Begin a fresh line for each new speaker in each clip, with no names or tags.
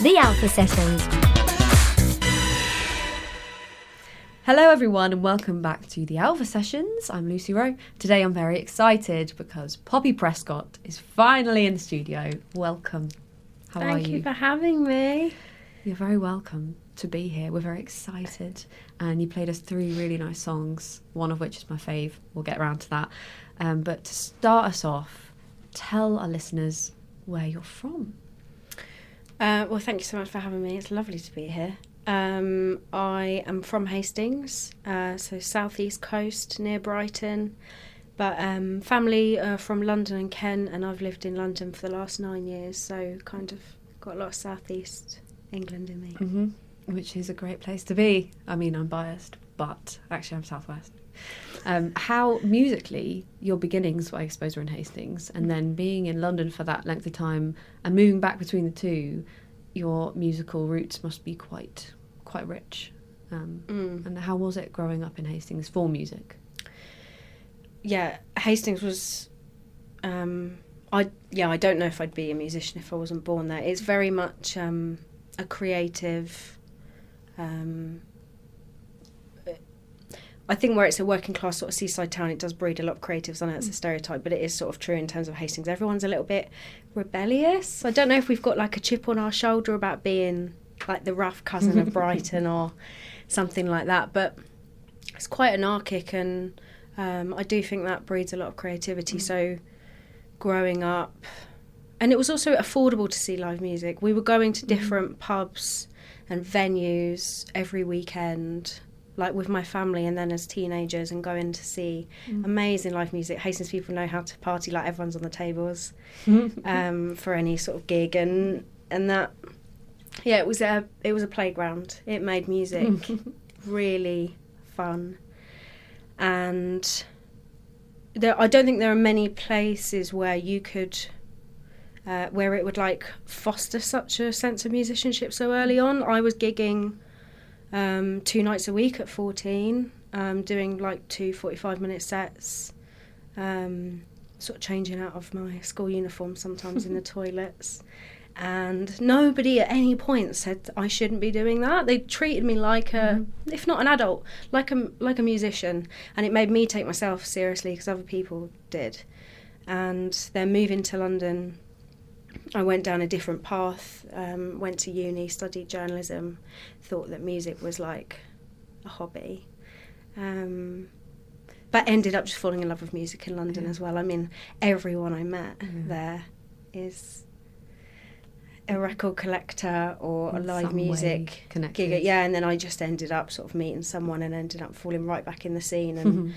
The Alpha Sessions.
Hello everyone and welcome back to the Alpha Sessions. I'm Lucy Wroe. Today I'm very excited because Poppy Prescott is finally in the studio. Welcome. How are you?
Thank you for having me.
You're very welcome to be here. We're very excited. And you played us 3 really nice songs, one of which is my fave. We'll get around to that. But to start us off, tell our listeners where you're from.
Well, thank you so much for having me. It's lovely to be here. I am from Hastings, so southeast coast near Brighton, but family from London and Kent, and I've lived in London for the last 9 years, so kind of got a lot of southeast England in me.
Mm-hmm. Which is a great place to be. I mean, I'm biased, but actually I'm southwest. How musically your beginnings, I suppose, were in Hastings, and then being in London for that length of time and moving back between the two, your musical roots must be quite rich. And how was it growing up in Hastings for music?
Yeah, Hastings was. I don't know if I'd be a musician if I wasn't born there. It's very much a creative. I think where it's a working class sort of seaside town, it does breed a lot of creatives. I know it's a stereotype, but it is sort of true in terms of Hastings. Everyone's a little bit rebellious. I don't know if we've got like a chip on our shoulder about being like the rough cousin of Brighton or something like that, but it's quite anarchic, and I do think that breeds a lot of creativity. So growing up, and it was also affordable to see live music. We were going to different pubs and venues every weekend, like with my family, and then as teenagers, and going to see amazing live music. Hastings people know how to party, like everyone's on the tables for any sort of gig, and that, yeah, it was a playground. It made music really fun, and I don't think there are many places where you could. Where it would like foster such a sense of musicianship so early on. I was gigging 2 nights a week at 14, doing like 2 45-minute sets, sort of changing out of my school uniform sometimes in the toilets. And nobody at any point said I shouldn't be doing that. They treated me like if not an adult, like a musician. And it made me take myself seriously because other people did. And then moving to London, I went down a different path, went to uni, studied journalism, thought that music was like a hobby, but ended up just falling in love with music in London as well. I mean, everyone I met there is a record collector or a live music gigger. Yeah, and then I just ended up sort of meeting someone and ended up falling right back in the scene. And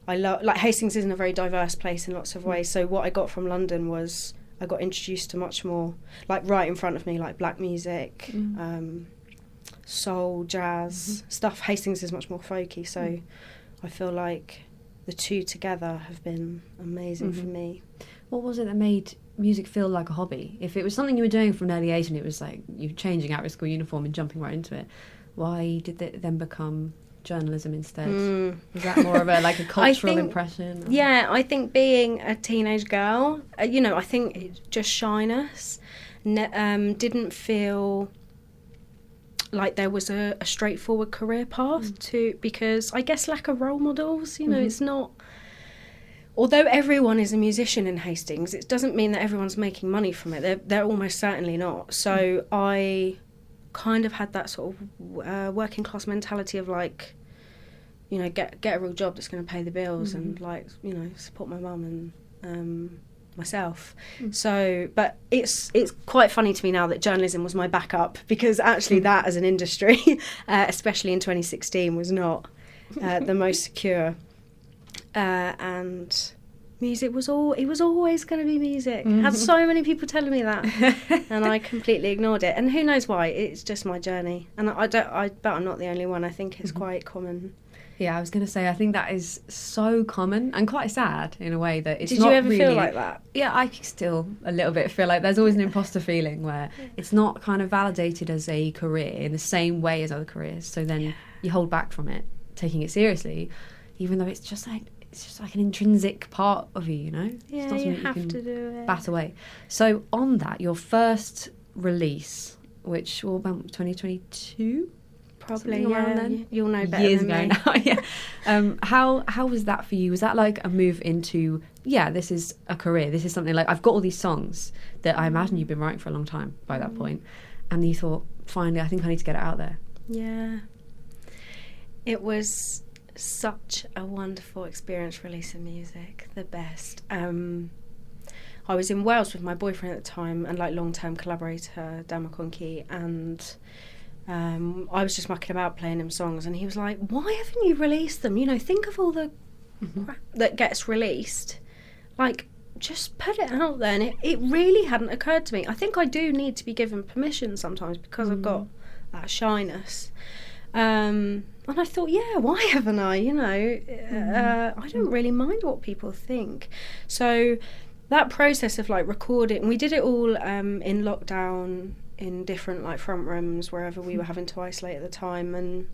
I love, like, Hastings isn't a very diverse place in lots of ways, so what I got from London was I got introduced to much more, like right in front of me, like black music, soul, jazz stuff. Hastings is much more folky, so I feel like the two together have been amazing for me.
What was it that made music feel like a hobby? If it was something you were doing from an early age and it was like you changing out of your school uniform and jumping right into it, why did it then become journalism instead? Was that more of a like a cultural impression? Or?
Yeah, I think being a teenage girl, I think it's just shyness. Didn't feel like there was a straightforward career path because I guess lack of role models. It's not. Although everyone is a musician in Hastings, it doesn't mean that everyone's making money from it. They're almost certainly not. So I kind of had that sort of working class mentality of like, get a real job that's going to pay the bills and like, support my mum and myself. So, but it's quite funny to me now that journalism was my backup, because actually that as an industry, especially in 2016, was not the most secure. And music was always going to be music. I had so many people telling me that, and I completely ignored it. And who knows why? It's just my journey, and I bet I'm not the only one. I think it's quite common.
Yeah, I was going to say, I think that is so common and quite sad in a way that it's
Did
not
you ever
really,
feel like that?
Yeah, I still a little bit feel like there's always an imposter feeling where it's not kind of validated as a career in the same way as other careers. So then you hold back from it, taking it seriously, even though it's just like an intrinsic part of you,
Yeah,
it's not
you
something
have
you can
to do it.
bat away. So on that, your first release which will be 2022.
Probably,
Something around
yeah.
then.
You'll know better
Years
than
ago
me.
now. Yeah. How was that for you? Was that like a move into, yeah, this is a career. This is something like, I've got all these songs that I imagine you've been writing for a long time by that point, and you thought, finally, I think I need to get it out there.
Yeah. It was such a wonderful experience releasing music, the best. I was in Wales with my boyfriend at the time and like long-term collaborator Dan McConkie, and I was just mucking about playing him songs, and he was like, why haven't you released them? You know, think of all the crap that gets released. Like, just put it out there. And it really hadn't occurred to me. I think I do need to be given permission sometimes because I've got that shyness. And I thought, yeah, why haven't I? You know, I don't really mind what people think. So that process of like recording, we did it all in lockdown, in different like front rooms wherever we were having to isolate at the time, and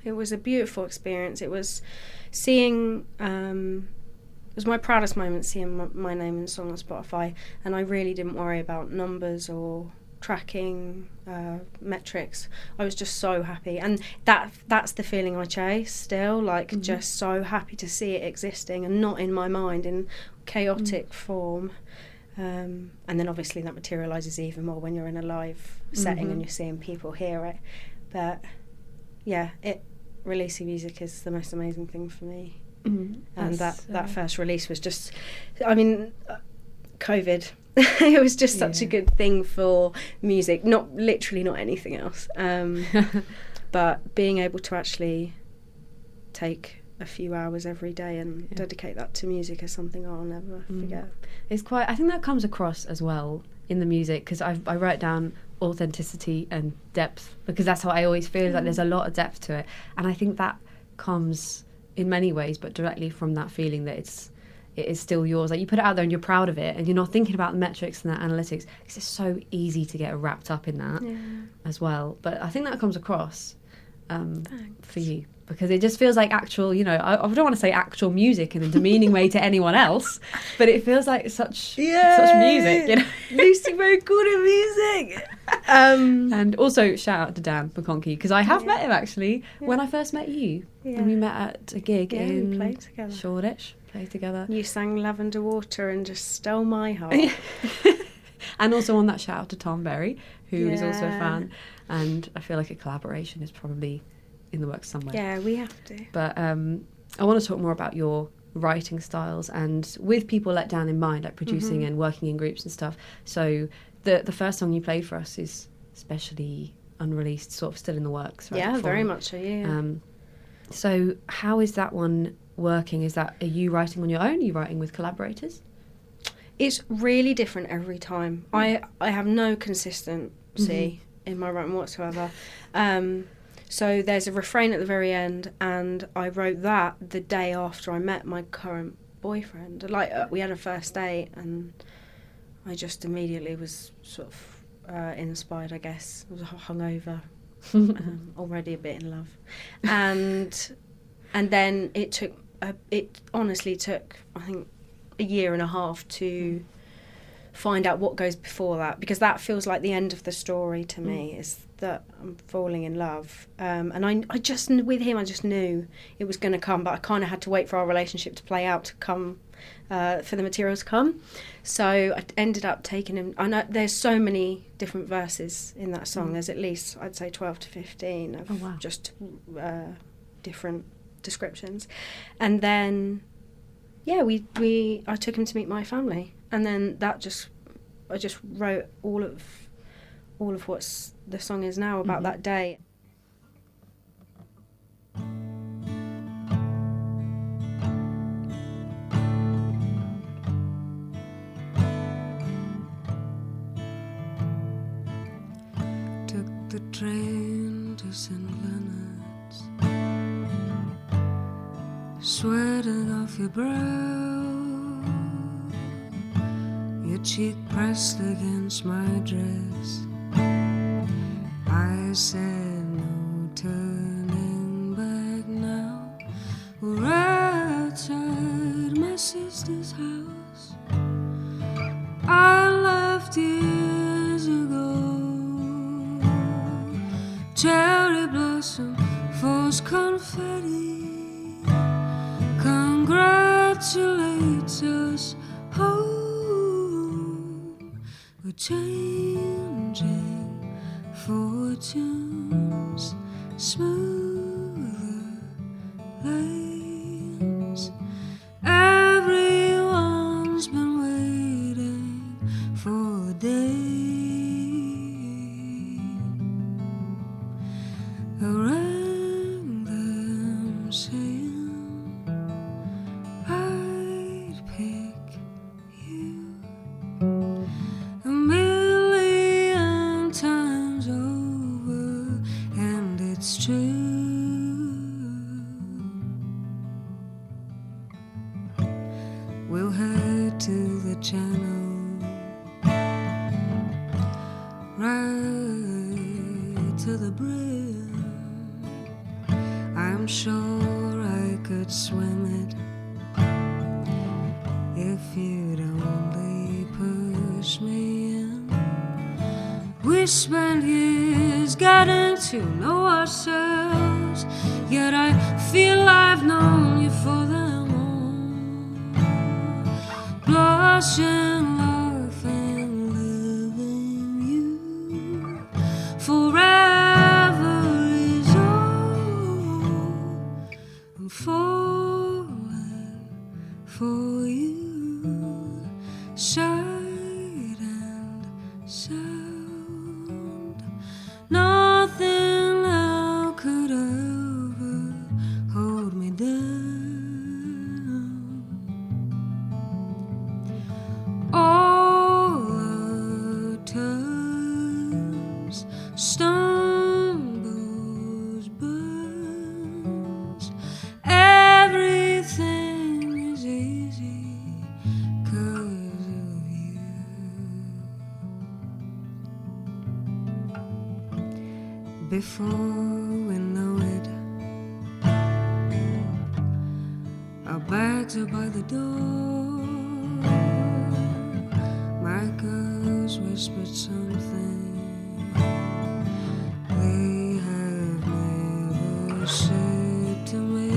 it was a beautiful experience. It was seeing it was my proudest moment, seeing my name in song on Spotify, and I really didn't worry about numbers or tracking metrics. I was just so happy, and that's the feeling I chase still, like just so happy to see it existing and not in my mind in chaotic form. And then obviously that materialises even more when you're in a live setting and you're seeing people hear it. But yeah, releasing music is the most amazing thing for me. And that first release was just, I mean, COVID. It was just such a good thing for music, not anything else. But being able to actually take a few hours every day and dedicate that to music is something I'll never forget.
It's quite, I think that comes across as well in the music, because I write down authenticity and depth, because that's how I always feel, like there's a lot of depth to it, and I think that comes in many ways, but directly from that feeling that it is still yours. Like, you put it out there and you're proud of it, and you're not thinking about the metrics and the analytics, because it's so easy to get wrapped up in that as well. But I think that comes across for you, because it just feels like actual, you know, I don't want to say actual music in a demeaning way to anyone else, but it feels like such music, you know.
Lucy Wroe called it music.
And also shout out to Dan McConkie, because I have met him actually when I first met you, and we met at a gig in
we played together.
Shoreditch, played together.
You sang Lavender Water and just stole my heart.
And also on that, shout out to Tom Berry, who is also a fan, and I feel like a collaboration is probably in the works somewhere.
Yeah, we have to.
But I want to talk more about your writing styles, and with people let down in mind, like producing and working in groups and stuff. So the first song you played for us is especially unreleased, sort of still in the works, right?
Yeah, very much so, yeah.
So how is that one working? Are you writing on your own? Are you writing with collaborators?
It's really different every time. I have no consistency in my writing whatsoever. So there's a refrain at the very end, and I wrote that the day after I met my current boyfriend. Like, we had a first date, and I just immediately was sort of inspired, I guess. I was hungover, already a bit in love, and then it honestly took, I think, a year and a half to find out what goes before that, because that feels like the end of the story to me, is that I'm falling in love. And I just, with him, I just knew it was going to come, but I kind of had to wait for our relationship to play out to come, for the material to come. So I ended up taking him, I know there's so many different verses in that song. There's at least, I'd say 12 to 15 of just different descriptions. And then, I took him to meet my family, and then I just wrote all of what the song is now about that day.
Took the train to St. Leonard's, sweating off your brow, your cheek pressed against my dress. I said no turning back now. We're outside my sister's house. I left years ago. changing fortunes, smoother lanes. Everyone's been waiting for the day I rang them saying I'd pick you a million times over, and it's true. We'll head to the channel, right to the brim. I'm sure I could swim it if you'd only push me in. We spent years getting to know ourselves, yet I feel I've known you for them all. Blushing, laughing, living you forever is all. I'm falling for you, sight and sound. Nothing now could ever hold me down. All the times, stumbles, burns, everything is easy 'cause of you. Before we know it, our bags are by the door. My girls whispered something they have never said to me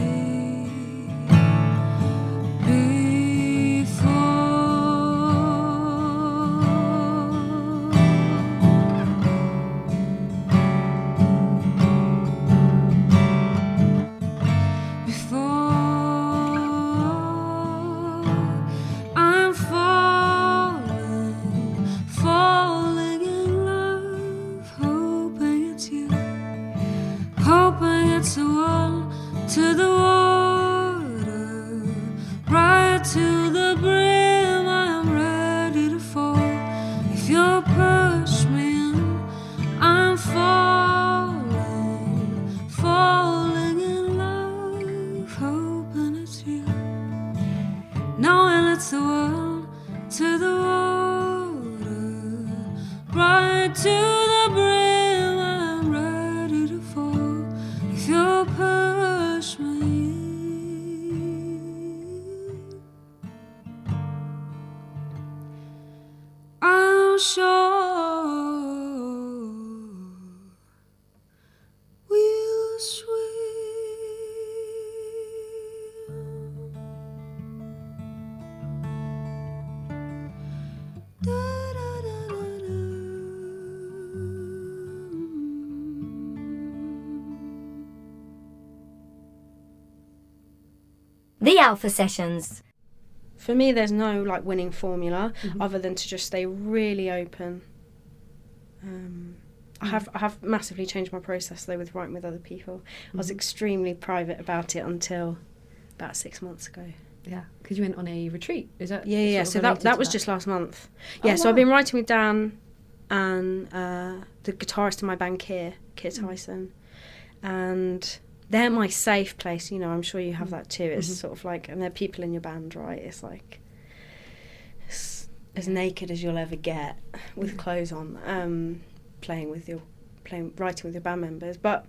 I'm falling in love, hoping it's you, hoping it's the one to the water, right to the brim. I'm ready to fall if you'll push me in. I'm falling in love, hoping it's you, knowing it's the one to the water, right to the brim. I'm ready to fall if you'll push me. I'm sure we'll swim.
The Alpha Sessions.
For me, there's no like winning formula other than to just stay really open. I have massively changed my process though with writing with other people. I was extremely private about it until about 6 months ago.
Yeah, because you went on a retreat. Is that
Yeah. So that was just last month. Yeah, so I've been writing with Dan and the guitarist in my band, Keir Tyson, and they're my safe place. You know, I'm sure you have that too. It's sort of like, and they're people in your band, right? It's like it's as naked as you'll ever get with clothes on, writing with your band members. But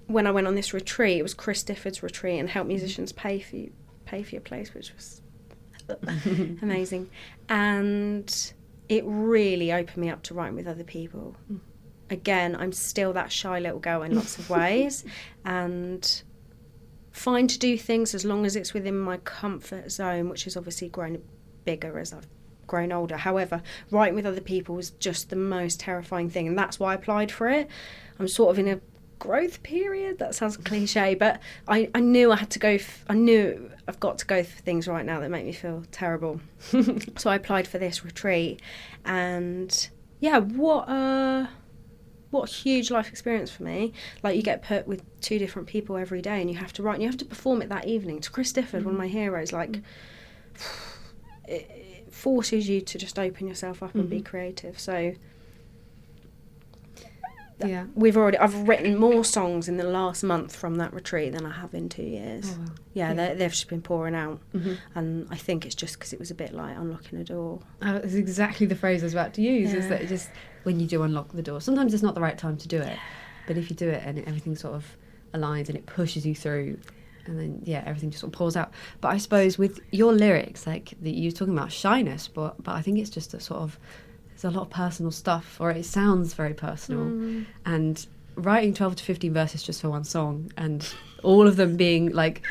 when I went on this retreat, it was Chris Difford's retreat, and helped musicians pay for your place, which was amazing, and it really opened me up to writing with other people. Again, I'm still that shy little girl in lots of ways, and fine to do things as long as it's within my comfort zone, which has obviously grown bigger as I've grown older. However, writing with other people was just the most terrifying thing, and that's why I applied for it. I'm sort of in a growth period. That sounds cliche, but I knew I had to go. I knew I've got to go for things right now that make me feel terrible. So I applied for this retreat, and yeah, what a huge life experience for me. Like, you get put with 2 different people every day, and you have to write, and you have to perform it that evening to Chris Difford, one of my heroes. Like, it forces you to just open yourself up and be creative. So
yeah,
I've written more songs in the last month from that retreat than I have in 2 years.
Oh, wow.
Yeah, they've just been pouring out, and I think it's just because it was a bit like unlocking a door.
That's exactly the phrase I was about to use. Is that it just, when you do unlock the door, sometimes it's not the right time to do it, but if you do it and everything sort of aligns and it pushes you through, and then everything just sort of pours out. But I suppose with your lyrics, like you're talking about shyness, but I think it's just a sort of, there's a lot of personal stuff, or it sounds very personal, and writing 12 to 15 verses just for one song, and all of them being like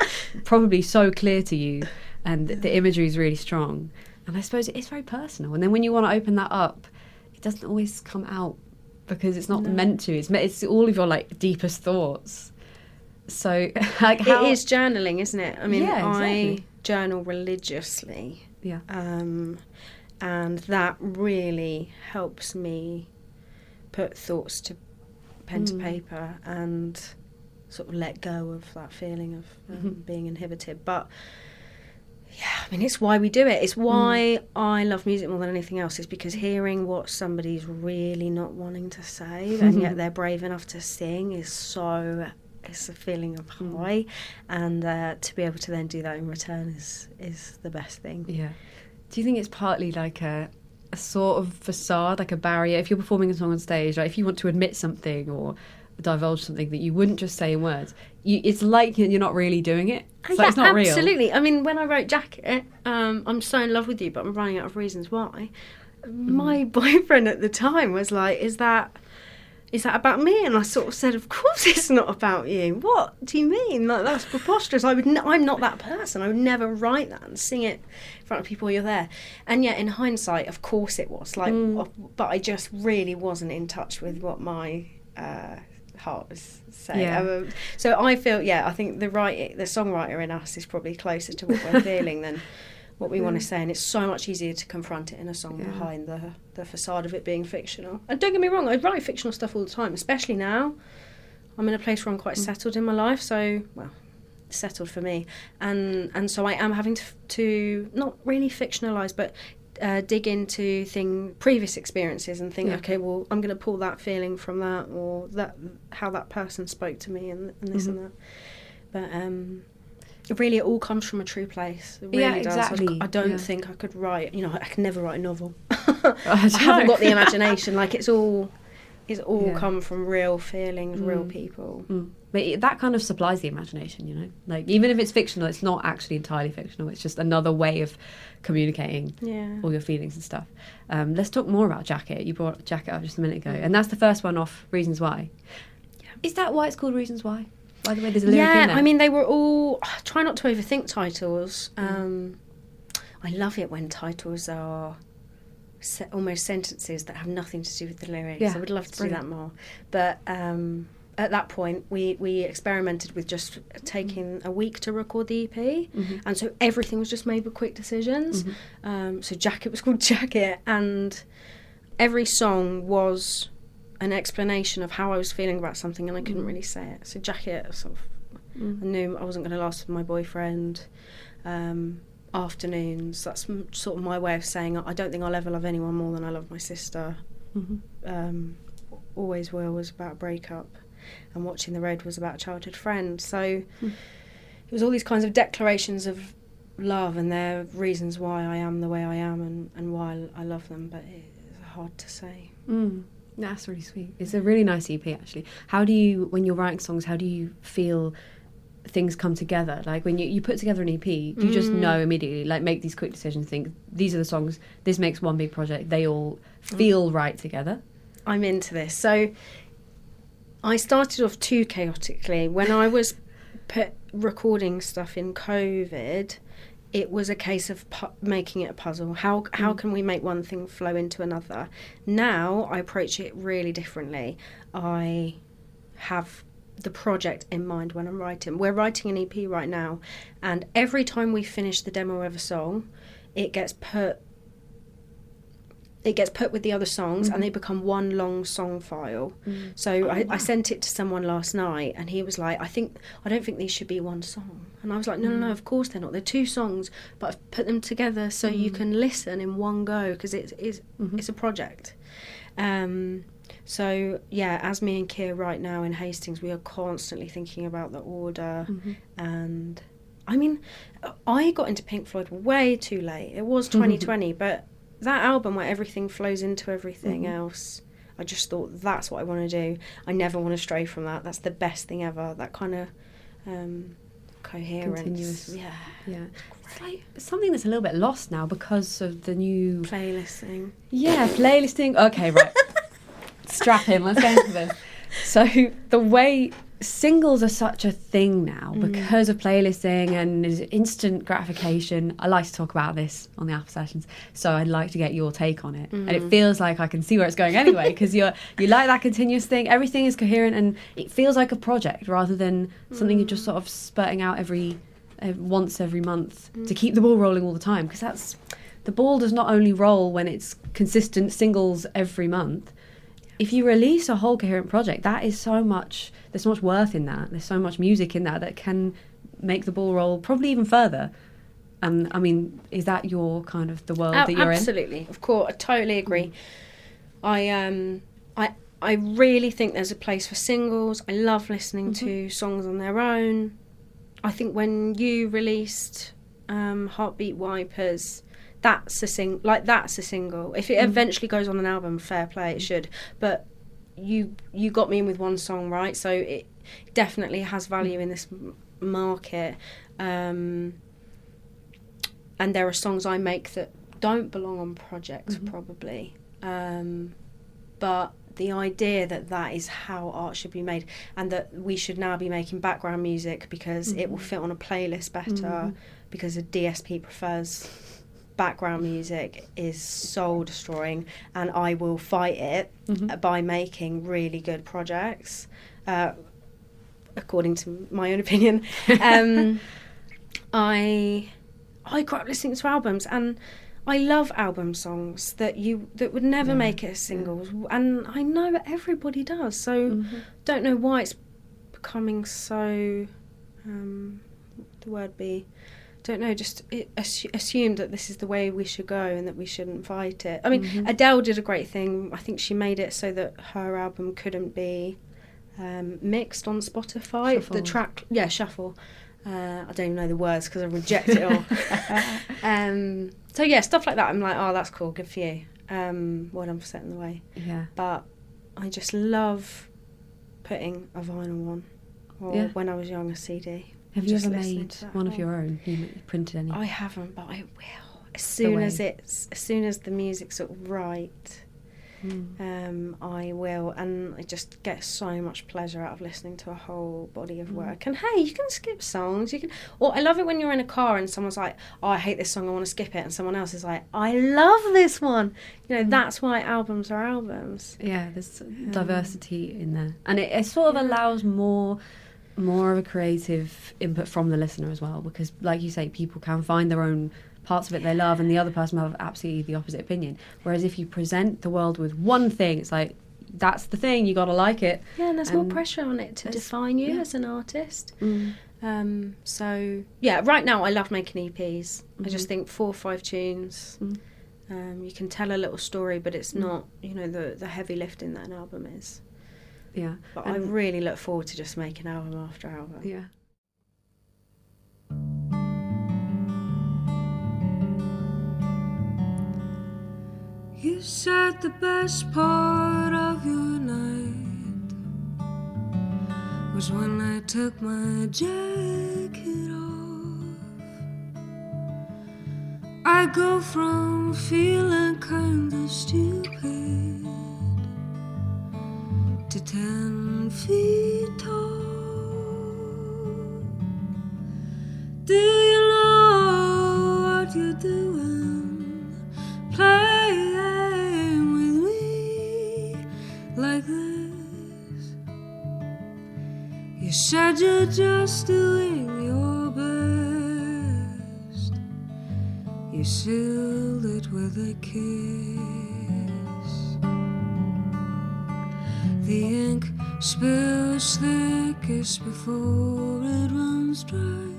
probably so clear to you, and the imagery is really strong, and I suppose it is very personal. And then when you want to open that up, it doesn't always come out because it's not meant to. It's all of your like deepest thoughts. So like, how...
It is journaling, isn't it? I mean,
exactly.
I journal religiously.
Yeah.
And that really helps me put thoughts to pen to paper and sort of let go of that feeling of being inhibited. But yeah, I mean, it's why we do it. It's why I love music more than anything else, is because hearing what somebody's really not wanting to say and yet they're brave enough to sing is so... It's a feeling of high, and to be able to then do that in return is the best thing.
Yeah. Do you think it's partly like a sort of facade, like a barrier? If you're performing a song on stage, like if you want to admit something or divulge something that you wouldn't just say in words, it's like you're not really doing it. It's like it's not real.
Absolutely. I mean, when I wrote Jacket, I'm so in love with you, but I'm running out of reasons why. My boyfriend at the time was like, is that about me? And I sort of said, of course it's not about you. What do you mean? Like, that's preposterous. I'm not that person. I would never write that and sing it in front of people while you're there. And yet, in hindsight, of course it was. Like, but I just really wasn't in touch with what my heart was saying.
Yeah.
So I feel, I think the songwriter in us is probably closer to what we're feeling than what we want to say, and it's so much easier to confront it in a song behind the facade of it being fictional. And don't get me wrong, I write fictional stuff all the time, especially now. I'm in a place where I'm quite settled in my life, so, well, settled for me. And so I am having to not really fictionalise, but dig into previous experiences and think, okay, well, I'm going to pull that feeling from that, or that how that person spoke to me, and this and that. But really, it all comes from a true place. It really does.
Exactly.
I don't think I could write. I can never write a novel. I haven't got the imagination. Like, it's all come from real feelings, real people.
But that kind of supplies the imagination, Like, even if it's fictional, it's not actually entirely fictional. It's just another way of communicating all your feelings and stuff. Let's talk more about Jacket. You brought Jacket up just a minute ago, and that's the first one off Reasons Why. Yeah. Is that why it's called Reasons Why? By the way, there's a lyric in there.
I mean, they were all... Try not to overthink titles. I love it when titles are almost sentences that have nothing to do with the lyrics. I would love to do that more. But at that point, we experimented with just taking a week to record the EP. And so everything was just made with quick decisions. So Jacket was called Jacket, and every song was an explanation of how I was feeling about something, and I couldn't really say it. So Jacket, sort of, I knew I wasn't going to last with my boyfriend. Afternoons, that's sort of my way of saying I don't think I'll ever love anyone more than I love my sister. Always Will was about a breakup, and Watching the Road was about a childhood friend. So it was all these kinds of declarations of love, and their reasons why I am the way I am, and why I love them, but it's hard to say.
That's really sweet. It's a really nice EP, actually. How do you, when you're writing songs, how do you feel things come together? Like, when you put together an EP, do you just know immediately, like, make these quick decisions, think, these are the songs, this makes one big project, they all feel right together?
I'm into this. So I started off too chaotically. When I was recording stuff in COVID, it was a case of making it a puzzle. How can we make one thing flow into another? Now I approach it really differently. I have the project in mind when I'm writing. We're writing an EP right now, and every time we finish the demo of a song, it gets put with the other songs, and they become one long song file. So I sent it to someone last night, and he was like, I don't think these should be one song. And I was like, no, of course they're not. They're two songs, but I've put them together so you can listen in one go, because it's a project. So yeah, as me and Keir right now in Hastings, we are constantly thinking about the order. And I mean, I got into Pink Floyd way too late. It was 2020, but that album where everything flows into everything else, I just thought that's what I want to do. I never want to stray from that. That's the best thing ever. That kind of coherence.
Continuous.
Yeah.
It's like something that's a little bit lost now because of the new
Playlisting.
Yeah, playlisting. Okay, right. Strap in, let's get into this. So the way singles are such a thing now because of playlisting and instant gratification. I like to talk about this on the after sessions, so I'd like to get your take on it. And it feels like I can see where it's going anyway, because you like that continuous thing. Everything is coherent, and it feels like a project rather than something you're just sort of spurting out once every month to keep the ball rolling all the time. Because the ball does not only roll when it's consistent singles every month. If you release a whole coherent project, there's so much worth in that. There's so much music in that can make the ball roll probably even further. And I mean, is that your kind of the world that you're in?
Absolutely, of course, I totally agree. I really think there's a place for singles. I love listening to songs on their own. I think when you released Heartbeat Wipers, that's a single. If it eventually goes on an album, fair play, it should. But you got me in with one song, right? So it definitely has value in this market. And there are songs I make that don't belong on projects, probably. But the idea that is how art should be made, and that we should now be making background music because it will fit on a playlist better, because a DSP prefers background music, is soul destroying, and I will fight it by making really good projects, according to my own opinion. I grew up listening to albums, and I love album songs that would never make it as singles, and I know that everybody does, so don't know why it's becoming so the word be, don't know, just assumed that this is the way we should go and that we shouldn't fight it. I mean, Adele did a great thing. I think she made it so that her album couldn't be mixed on Spotify.
Shuffled.
The track, shuffle. I don't even know the words because I reject it all. So yeah, stuff like that. I'm like, oh, that's cool, good for you. Well done for setting the way.
Yeah.
But I just love putting a vinyl on, or when I was young, a CD.
Have you ever made one of your own? You printed any?
I haven't, but I will. As soon as the music's sort of right, I will. And I just get so much pleasure out of listening to a whole body of work. And hey, you can skip songs. Or I love it when you're in a car and someone's like, oh, I hate this song, I want to skip it. And someone else is like, I love this one. You know, that's why albums are albums.
Yeah, there's diversity in there. And it sort of allows more of a creative input from the listener as well, because like you say, people can find their own parts of it they love, and the other person will have absolutely the opposite opinion. Whereas if you present the world with one thing, it's like, that's the thing, you gotta like it.
Yeah, and there's more pressure on it to define you as an artist. So yeah, right now I love making EPs. I just think 4 or 5 tunes, you can tell a little story, but it's not, the heavy lifting that an album is.
Yeah.
But I really look forward to just making album after album.
Yeah.
You said the best part of your night was when I took my jacket off. I go from feeling kind of stupid to 10 feet tall. Do you know that you're just doing your best. You sealed it with a kiss. The ink spills thickest before it runs dry.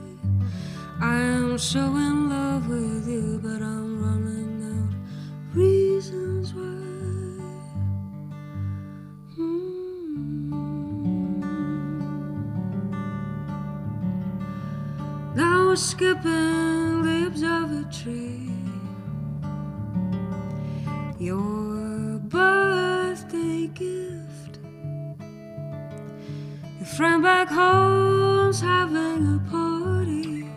I am so in love with you, but I'm running out reasons why. Now we're skipping the observatory. Your birthday gift. Your friend back home's having a party.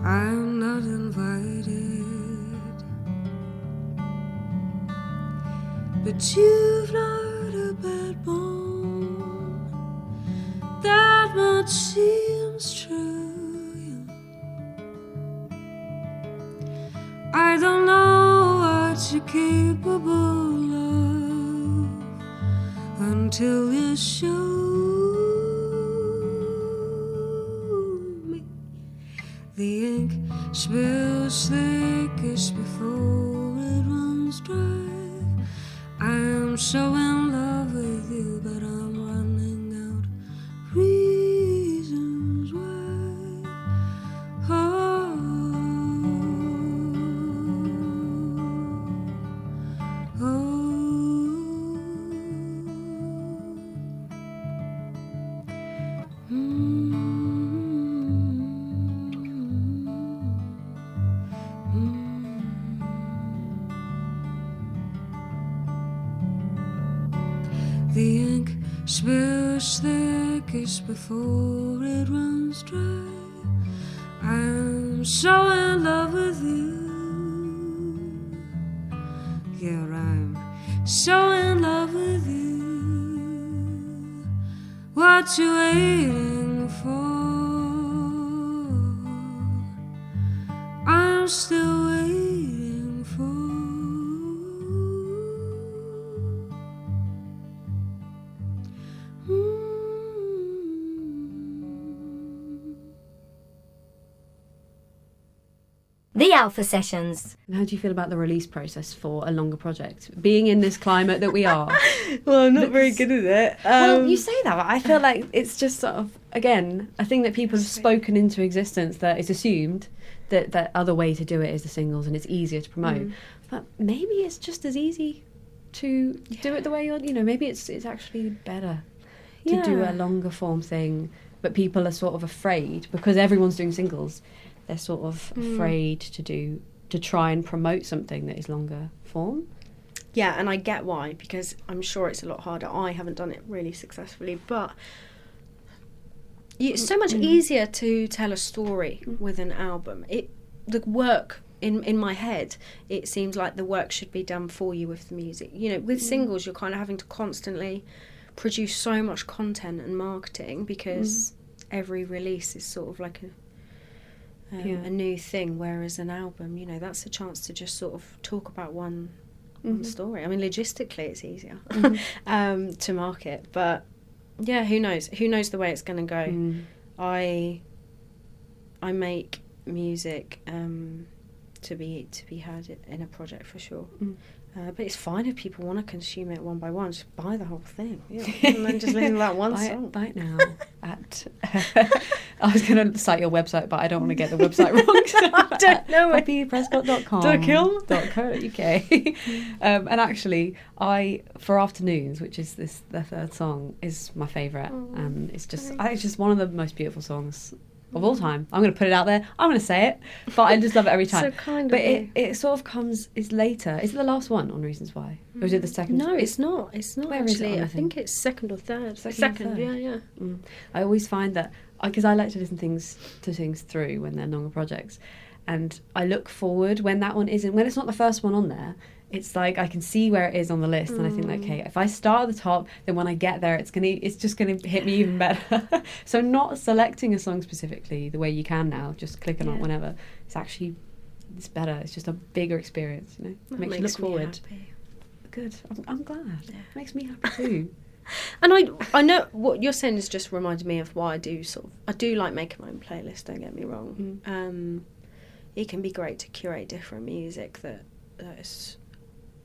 I'm not invited, but you've not a bad bone. That much seems true. I don't know what you're capable of until you show me. The ink spills thickest before it runs dry. I'm so in love with you, but I'm running out reasons why. Oh, oh. The ink spills thickest before it runs dry. I'm so in love with you. Yeah, I'm so in love with you. What you waiting for? I'm still waiting for.
The Alpha Sessions.
And how do you feel about the release process for a longer project? Being in this climate that we are.
Well, I'm not very good at it.
Well, you say that, but I feel like it's just sort of, again, a thing that people have spoken into existence, that it's assumed that that other way to do it is the singles and it's easier to promote. But maybe it's just as easy to do it the way maybe it's actually better to do a longer form thing, but people are sort of afraid because everyone's doing singles. They're sort of afraid to try and promote something that is longer form.
Yeah, and I get why, because I'm sure it's a lot harder. I haven't done it really successfully, but it's so much easier to tell a story with an album. The work in my head, it seems like the work should be done for you with the music. With singles, you're kind of having to constantly produce so much content and marketing because every release is sort of like a new thing, whereas an album, that's a chance to just sort of talk about one story. I mean, logistically it's easier to market, but yeah, who knows the way it's going to go. I make music to be heard in a project for sure. But it's fine if people want to consume it one by one. Just buy the whole thing, and then just listen to that one song.
Buy it now at. I was going to cite your website, but I don't want to get the website wrong. So
I don't know.
poppyprescott.com.uk. And actually, for Afternoons, which is the third song, is my favourite, and it's just one of the most beautiful songs of all time. I'm going to put it out there. I'm going to say it, but I just love it every time.
So kind
but
of you.
it sort of is later. Is it the last one on Reasons Why? Or is it the second?
No, it's not. It's not.
Where
actually.
is it on
I think it's second or third. Second. Yeah.
I always find that, because I like to listen to things through when they're longer projects, and I look forward when that one isn't, when it's not the first one on there. It's like I can see where it is on the list, and I think, okay, if I start at the top, then when I get there, it's just gonna hit me even better. So not selecting a song specifically the way you can now, just clicking on whenever. It's better. It's just a bigger experience, It makes you look forward.
Happy.
Good. I'm glad. It makes me happy too.
And I know what you're saying is just reminded me of why I do like making my own playlist, don't get me wrong. It can be great to curate different music that is...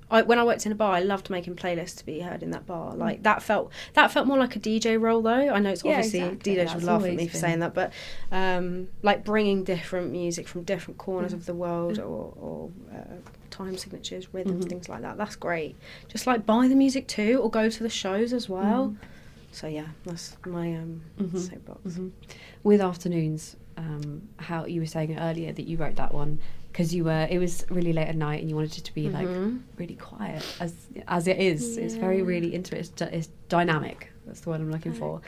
when I worked in a bar, I loved making playlists to be heard in that bar. Like that felt more like a DJ role, though. I know it's obviously DJs would laugh at me for saying that, but like bringing different music from different corners of the world, or time signatures, rhythms, things like that. That's great. Just like buy the music too, or go to the shows as well. So yeah, that's my soapbox.
With Afternoons, how you were saying earlier that you wrote that one because it was really late at night and you wanted it to be like really quiet as it is. It's very really intimate. It's dynamic. That's the word I'm looking for.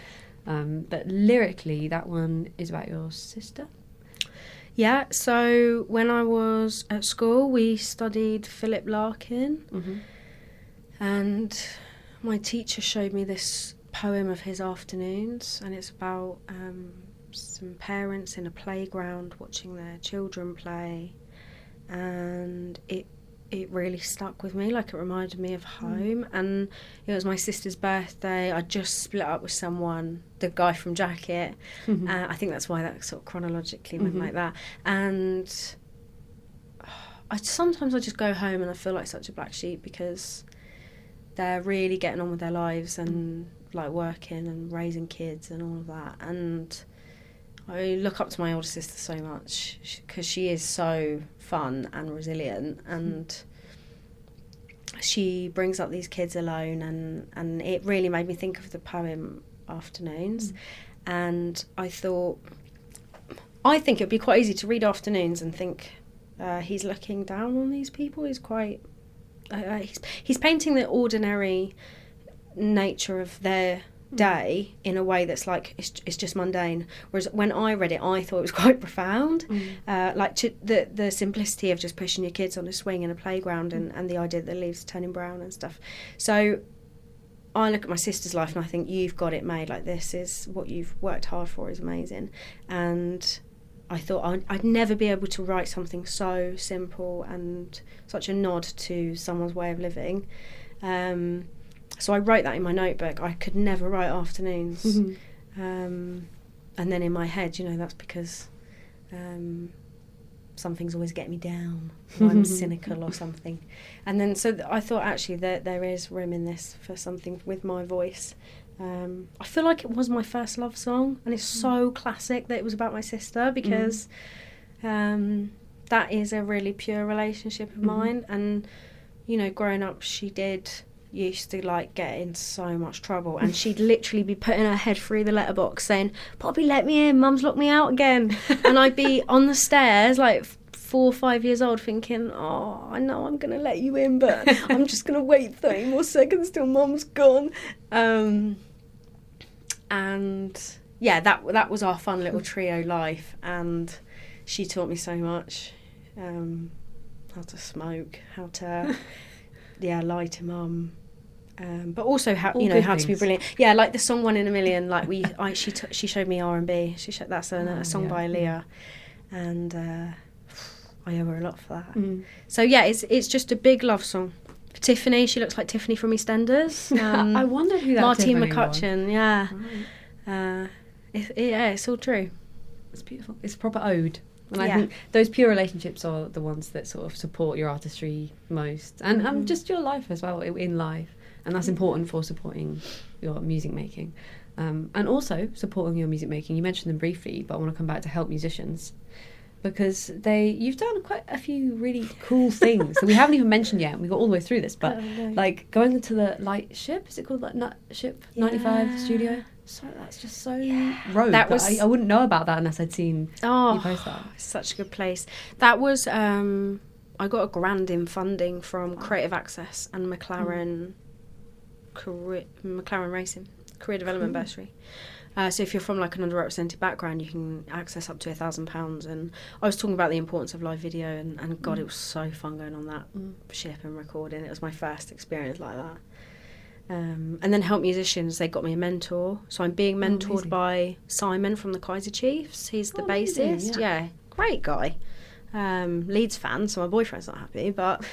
But lyrically, that one is about your sister.
Yeah. So when I was at school, we studied Philip Larkin, and my teacher showed me this poem of his Afternoons, and it's about some parents in a playground watching their children play, and it really stuck with me. Like, it reminded me of home. And it was my sister's birthday. I just split up with someone, the guy from Jacket. I think that's why that sort of chronologically went like that. And sometimes I just go home and I feel like such a black sheep because they're really getting on with their lives and like working and raising kids and all of that. And I look up to my older sister so much because she is so fun and resilient, and she brings up these kids alone, and it really made me think of the poem Afternoons. And I think it would be quite easy to read Afternoons and think he's looking down on these people. He's quite he's painting the ordinary nature of their day in a way that's like it's just mundane, whereas when I read it I thought it was quite profound. Like the simplicity of just pushing your kids on a swing in a playground, and the idea that the leaves are turning brown and stuff. So I look at my sister's life and I think, you've got it made. Like, this is what you've worked hard for, is amazing. And I thought I'd never be able to write something so simple and such a nod to someone's way of living. So I wrote that in my notebook. I could never write Afternoons. And then in my head, that's because something's always getting me down, or I'm cynical or something. And then so I thought, actually, there is room in this for something with my voice. I feel like it was my first love song, and it's so classic that it was about my sister, because that is a really pure relationship of mine. And, growing up, she used to like get in so much trouble, and she'd literally be putting her head through the letterbox saying, "Poppy, let me in, Mum's locked me out again." And I'd be on the stairs like 4 or 5 years old thinking, "Oh, I know I'm going to let you in, but I'm just going to wait 30 more seconds till Mum's gone." And yeah, that was our fun little trio life, and she taught me so much. How to smoke, how to lie to Mum. But also how how to be brilliant. Yeah, like the song "One in a Million." Like she showed me R&B. That's a song by Aaliyah, and I owe her a lot for that. So yeah, it's just a big love song. Tiffany, she looks like Tiffany from EastEnders.
I wonder who that
Martine
Tiffany
McCutcheon.
was.
Yeah,
right.
It's all true.
It's beautiful. It's a proper ode. And
Yeah.
I think those pure relationships are the ones that sort of support your artistry most, and just your life as well, in life. And that's important for supporting your music making. And also supporting your music making. You mentioned them briefly, but I want to come back to help musicians, because you've done quite a few really cool things that we haven't even mentioned yet. We got all the way through this, but like going into the Lightship, is it called Ship 95 studio? So that's just so rogue. That was I wouldn't know about that unless I'd seen you post that.
Such a good place. That was I got a grant in funding from Creative Access and McLaren Racing Career Development Bursary. So if you're from like an underrepresented background, you can access up to £1,000. And I was talking about the importance of live video, and God, it was so fun going on that ship and recording. It was my first experience like that. And then help musicians, they got me a mentor. So I'm being mentored by Simon from the Kaiser Chiefs. He's the bassist. Yeah, great guy. Leeds fan, so my boyfriend's not happy. But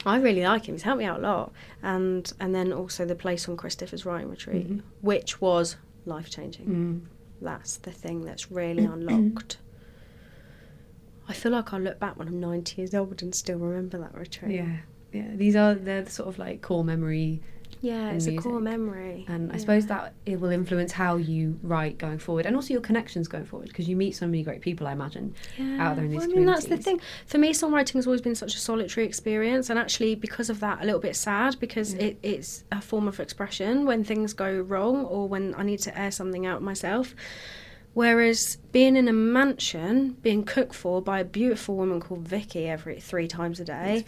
I really like him. He's helped me out a lot. And then also the place on Christopher's writing retreat, which was life-changing. That's the thing that's really unlocked. I feel like I'll look back when I'm 90 years old and still remember that retreat.
Yeah. They're sort of like core memory.
Yeah, it's
music.
a core memory.
And I suppose that it will influence how you write going forward, and also your connections going forward, because you meet so many great people, I imagine, out there in these communities.
That's the thing. For me, songwriting has always been such a solitary experience, and actually, because of that, a little bit sad, because it's a form of expression when things go wrong or when I need to air something out myself. Whereas being in a mansion, being cooked for by a beautiful woman called Vicky 3 times a day,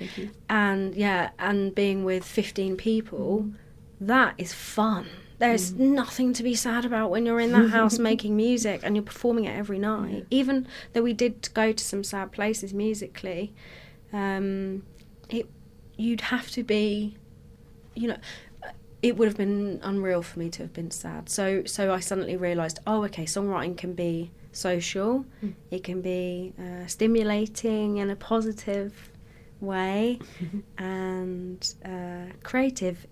and being with 15 people, that is fun. There's nothing to be sad about when you're in that house making music and you're performing it every night. Even though we did go to some sad places musically, you'd have to be, it would have been unreal for me to have been sad. So I suddenly realised, songwriting can be social, it can be stimulating in a positive way, and creative,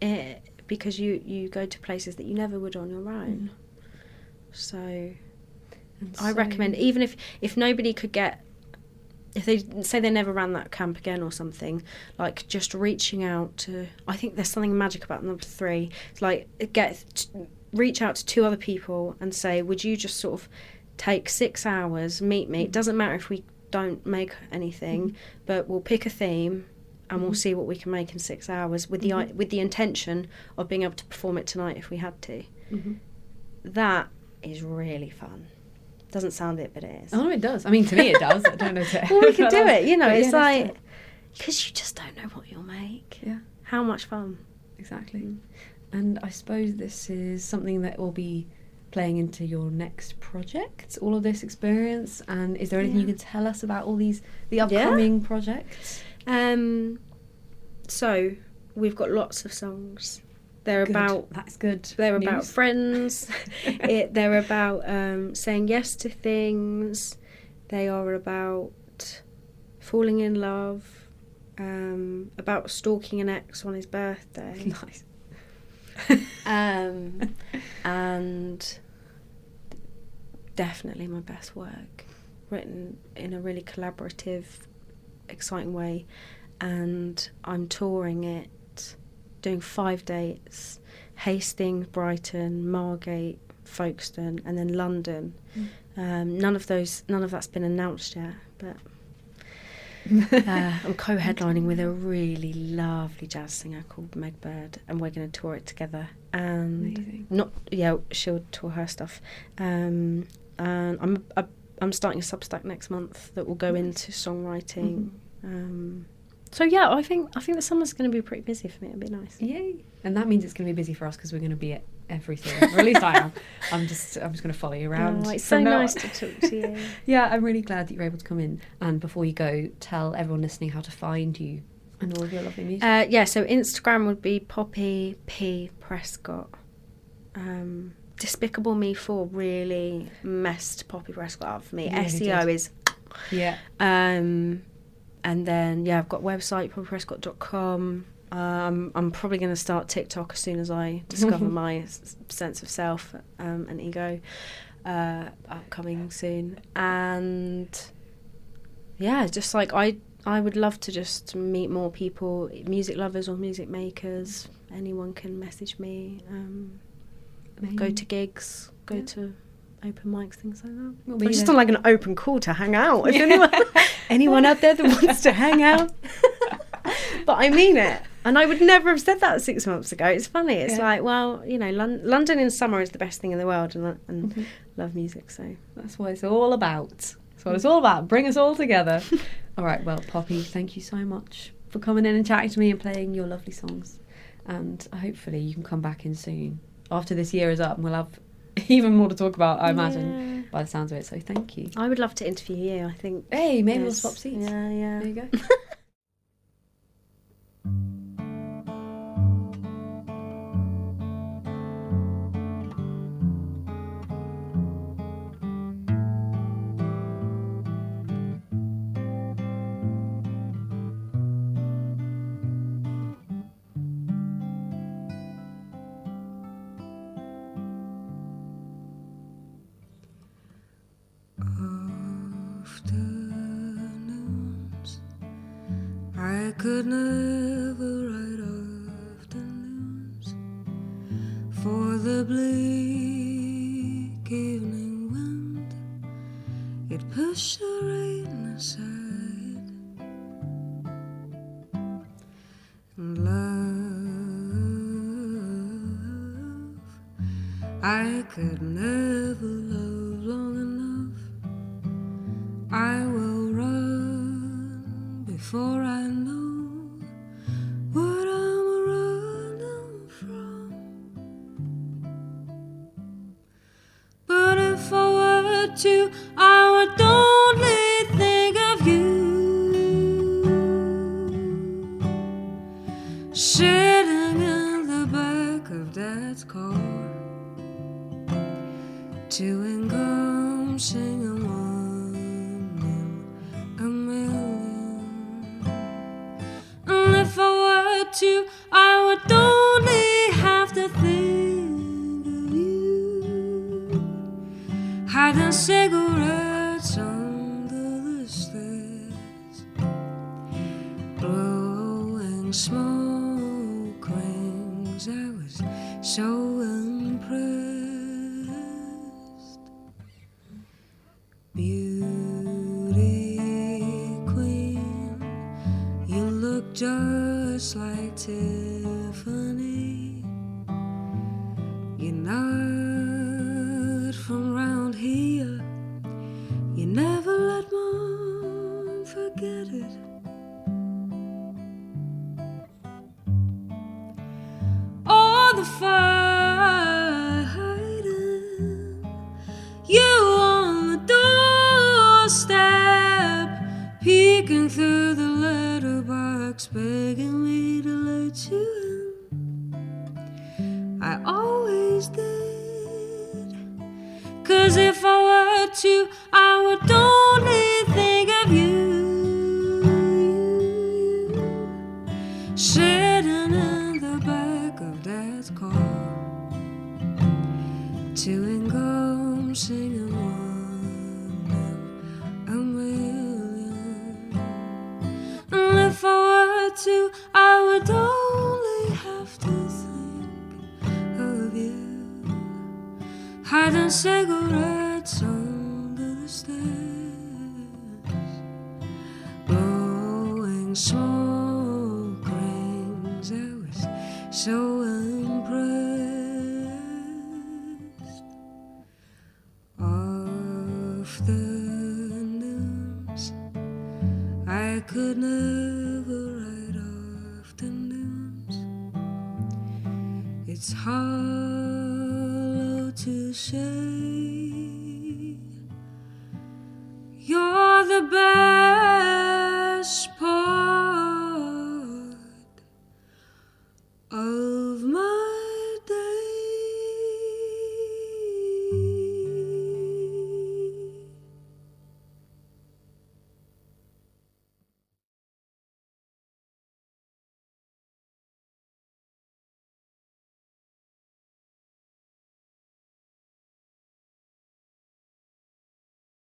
because you go to places that you never would on your own. So I recommend, even if nobody could get, if they say they never ran that camp again or something, like just reaching out to, I think there's something magic about number 3. It's like reach out to 2 other people and say, would you just sort of take 6 hours, meet me? It doesn't matter if we don't make anything, but we'll pick a theme and we'll see what we can make in 6 hours with the intention of being able to perform it tonight if we had to. That is really fun. Doesn't sound it, but it is.
Oh, it does. I mean, to me it does. I don't know.
Well, we could do it, it's like, because you just don't know what you'll make.
Yeah.
How much fun.
Exactly. And I suppose this is something that will be playing into your next project, all of this experience. And is there anything you can tell us about all the upcoming projects?
So we've got lots of songs. They're
Good.
about,
that's good.
They're
news.
about friends. They're about saying yes to things. They are about falling in love. About stalking an ex on his birthday.
Nice.
And definitely my best work, written in a really collaborative, exciting way. And I'm touring it, doing 5 dates: Hastings, Brighton, Margate, Folkestone, and then London. None of that's been announced yet, but I'm co-headlining with a really lovely jazz singer called Meg Bird, and we're going to tour it together. And she'll tour her stuff. And I'm starting a Substack next month that will go into songwriting. So I think the summer's going to be pretty busy for me. It'll be nice.
Yay! And that means it's going to be busy for us because we're going to be at everything. Or at least I am. I'm just going to follow you around.
Oh, it's so nice to talk to you.
Yeah, I'm really glad that you're able to come in. And before you go, tell everyone listening how to find you and all of your lovely music.
So Instagram would be Poppy P Prescott. Despicable Me 4 really messed Poppy Prescott up for me.
Really
SEO
did.
is...
Yeah.
And then, I've got a website, poppyprescott.com. I'm probably going to start TikTok as soon as I discover my sense of self and ego, upcoming soon. And, just like I would love to just meet more people, music lovers or music makers. Anyone can message me, go to gigs, go to open mics, things like that.
We'll
just on like an open call to hang out. If anyone out there that wants to hang out. But I mean it. And I would never have said that 6 months ago. It's funny. It's like, well, London in summer is the best thing in the world, and love music, so
that's what it's all about. That's what it's all about. Bring us all together. All right, well, Poppy, thank you so much for coming in and chatting to me and playing your lovely songs. And hopefully you can come back in soon. After this year is up, and we'll have even more to talk about, I imagine, by the sounds of it. So thank you.
I would love to interview you, I think.
Hey, maybe we'll swap seats.
Yeah.
There you go.
I could never write afternoons for the bleak evening wind. It pushed the rain aside, and love, I could never love long enough. I will run before I know what I'm running from. But if I were to, I would only think of you, sitting in the back of that car, chewing gum, singing one in a million. And if I were to, I would only have to think of you, hiding cigarettes under the stairs, blowing smoke rings. I was so impressed. Beauty queen, you look just like Tiffany. You're not from round here. You never let mom forget it. All the fire hiding, you on the doorstep, peeking through the letterbox, begging me to let you in. I always did, 'cause if I were to, I would only think of you, sitting in the back of that car, chewing gum, singing one in a million. And if I were to, I would only have to think of you, hiding cigarettes under the stairs, blowing smoke rings. I was so impressed. Afternoons, I could never write afternoons. It's hollow to say you're the best.